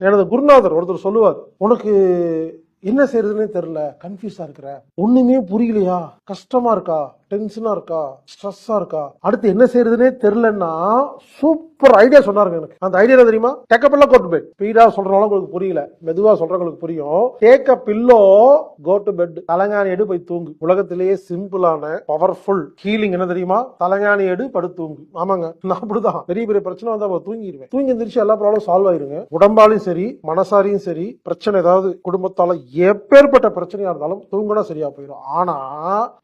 எனது குருநாதர் ஒருத்தர் சொல்லுவார், உனக்கு என்ன செய்யறதுன்னே தெரியல, கன்ஃபியூஸா இருக்கிற, ஒண்ணுமே புரியலையா, கஷ்டமா இருக்கா, டென்ஷனா இருக்கா, ஸ்ட்ரெஸ்ஸா இருக்கா, அடுத்து என்ன செய்யறதுன்னே தெரியலன்னா சூப்பர் ஐடியா சொன்னாருங்க எனக்கு. அந்த ஐடியா தெரியுமா? Take a pillow go to bed. ஸ்பீடா சொல்றவங்க உங்களுக்கு புரியல, மெதுவா சொல்றவங்களுக்கு புரியும். Take a pillow go to bed. தலகாணி எடு போய் தூங்கு. உலகத்திலேயே சிம்பிளான பவர்ஃபுல் ஹீலிங் என்ன தெரியுமா? தலகாணி எடு படு தூங்கு. ஆமாங்க, நான் அப்படிதான் பெரிய பெரிய பிரச்சனை வந்தா தூங்கிடுவேன். தூங்கி எந்திரிச்சு எல்லா ப்ராப்ளம் சால்வ் ஆயிருங்க. உடம்பாலையும் சரி மனசாரியும் சரி, பிரச்சனை ஏதாவது குடும்பத்தால எப்பேற்பட்ட பிரச்சனையா இருந்தாலும் தூங்கினா சரியா போயிடும். ஆனா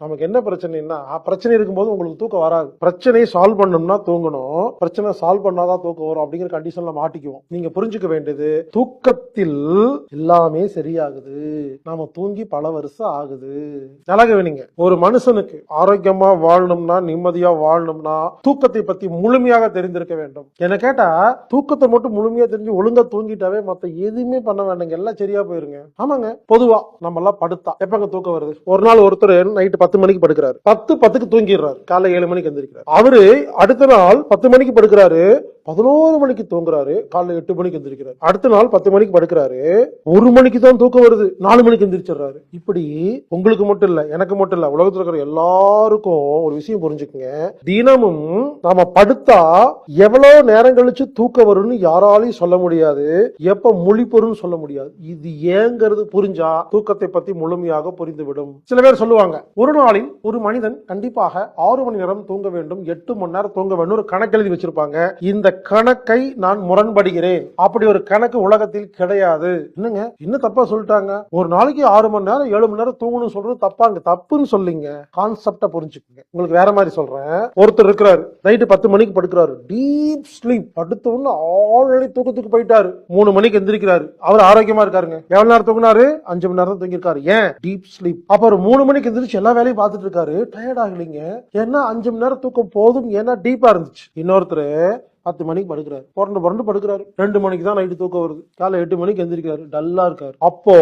நமக்கு என்ன பிரச்சனைன்னா, பிரச்சனை இருக்கும்போது உங்களுக்கு தூக்கம் வராது. பிரச்சனையை சால்வ் பண்ணணும்னா தூங்கணும், பிரச்சனை சால்வ் பண்ணாதான் தூக்கம் வரும் அப்படிங்கிற கண்டிஷன்ல மாட்டிக்குவோம். நீங்க புரிஞ்சுக்க வேண்டியது, தூக்கத்தில் எல்லாமே சரியாகுது. நாம தூங்கி பல வருஷம் ஆகுது. நல்லா கவனிங்க. ஒரு மனுஷனுக்கு ஆரோக்கியமா வாழணும்னா, நிம்மதியா வாழணும்னா தூக்கத்தை பத்தி முழுமையாக தெரிந்திருக்க வேண்டும். என்ன கேட்டா, தூக்கத்தை மட்டும் முழுமையா தெரிஞ்சு ஒழுங்கா தூங்கிட்டாவே மத்த எதுவுமே பண்ண வேண்டாங்க, எல்லாம் சரியா போயிருங்க. ஆமாங்க, பொதுவா நம்ம எல்லாம் படுத்தா எப்பங்க தூக்கம் வருது? ஒரு நாள் ஒருத்தர் நைட்டு 10 மணிக்கு படுக்கிறாரு, 10:10க்கு தூங்கிடுறாரு, காலை 7 மணிக்கு எந்திரிக்கிறார். அவரு அடுத்த நாள் 10 மணிக்கு படுக்கிறாரு, 11 மணிக்கு தூங்குறாரு, காலைல 8 மணிக்கு எந்திரிக்கிறாரு. அடுத்த நாள் 10 மணிக்கு படுக்கிறாரு, 1 மணிக்கு தான் தூக்கம் வருது, 4 மணிக்கு எந்திரிச்சிடுறாரு. இப்படி உங்களுக்கு மட்டும் இல்ல, எனக்கு மட்டும் இல்ல, உலகத்துல இருக்கிற எல்லாருக்கும் ஒரு விஷயம் புரிஞ்சுக்குங்க. தினமும் நாம படுத்தா எவ்வளவு நேரம் கழிச்சு தூக்கம் வரும்னு யாராலையும் சொல்ல முடியாது, எப்ப முழிப்பொருன்னு சொல்ல முடியாது. இது ஏங்கிறது புரிஞ்சா தூக்கத்தை பத்தி முழுமையாக புரிந்துவிடும். சில பேர் சொல்லுவாங்க, ஒரு நாளில் ஒரு மனிதன் கண்டிப்பாக 6 மணி நேரம் தூங்க வேண்டும், 8 மணி நேரம் தூங்க வேண்டும், ஒரு கணக்கு எழுதி வச்சிருப்பாங்க. இந்த கணக்கை நான் முரண்படுகிறேன். அப்படி ஒரு கணக்கு உலகத்தில் கிடையாது. என்னங்க, என்ன தப்பா சொல்லிட்டாங்க? ஒரு நாளைக்கு 6 மணி நேரம் 7 மணி நேரம் தூங்கணும் சொல்றது தப்பாங்க. தப்புன்னு சொல்லிங்க, கான்செப்ட புரிஞ்சுக்கங்க. உங்களுக்கு வேற மாதிரி சொல்றேன். ஒருத்தர் இருக்கிறாரு, நைட்டு 10 மணிக்கு படுக்கிறாரு, டீப் ஸ்லீப், படுத்த உடனே ஆல்ரெடி தூக்கத்துக்கு போயிட்டாரு, 3 மணிக்கு எந்திரிக்கிறாரு. அவர் ஆரோக்கியமா இருக்காருங்க. எவ்வளவு நேரம் தூங்கினாரு? 5 மணி நேரம் தான் தூங்கிருக்காரு. ஏன்? Deep sleep. அப்ப ஒரு 3 மணிக்கு எந்திரிச்சு எல்லா வேலையும் பார்த்துட்டு இருக்காரு, டயர்ட் ஆகலைங்க. ஏன்னா 5 மணி நேரம் தூக்கம் போதும், ஏன்னா டீப்பா இருந்துச்சு. இன்னொருத்தர் 10 மணிக்கு படுக்கிறாரு, புரண்டு படுக்கிறாரு, 2 மணிக்கு தான் நைட்டு தூக்கம் வருது, காலை 8 மணிக்கு எந்திரிக்கிறாரு, டல்லா இருக்காரு. அப்போ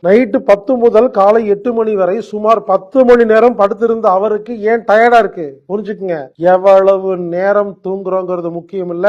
நைட்டு 10 முதல் காலை 8 மணி வரை சுமார் 10 மணி நேரம் படுத்திருந்த அவருக்கு ஏன் டயர்டா இருக்கு? புரிஞ்சுக்குங்க, எவ்வளவு நேரம் தூங்குறோங்கிறது முக்கியம் இல்ல,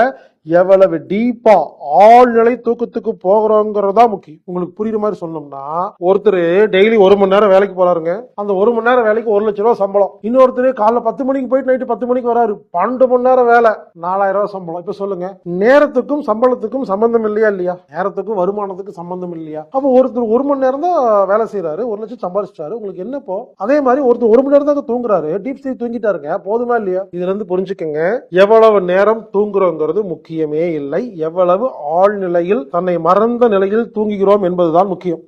எவ்வளவு டீப்பா ஆழ்நிலை தூக்கத்துக்கு போகிறோங்கிறதா முக்கியம். உங்களுக்கு புரியுற மாதிரி சொல்லணும்னா, ஒருத்தர் டெய்லி 1 மணி நேரம் வேலைக்கு போறாருங்க, அந்த 1 மணி நேரம் வேலைக்கு 1 லட்சம் ரூபாய் சம்பளம். இன்னொருத்தர் காலைல 10 மணிக்கு போயிட்டு நைட்டு 10 மணிக்கு வராரு, 12 மணி நேரம் வேலை, 4000 ரூபாய் சம்பளம். இப்ப சொல்லுங்க, நேரத்துக்கும் சம்பளத்துக்கும் சம்பந்தம் இல்லையா? இல்லையா? நேரத்துக்கும் வருமானத்துக்கும் சம்பந்தம் இல்லையா? அப்ப ஒருத்தர் 1 மணி நேரம் தான் வேலை செய்யறாரு, 1 லட்சம் சம்பாதிச்சிட்டாரு. உங்களுக்கு என்னப்போ? அதே மாதிரி ஒருத்தர் 1 மணி நேரம் தான் தூங்குறாரு, டீப் ஸ்லீப் தூங்கிட்டாருங்க, போதுமா இல்லையா? இதுல இருந்து புரிஞ்சுக்கங்க, எவ்வளவு நேரம் தூங்குறோங்கிறது முக்கியமே இல்லை, எவ்வளவு ஆழ்நிலையில் தன்னை மறந்த நிலையில் தூங்குகிறோம் என்பதுதான் முக்கியம்.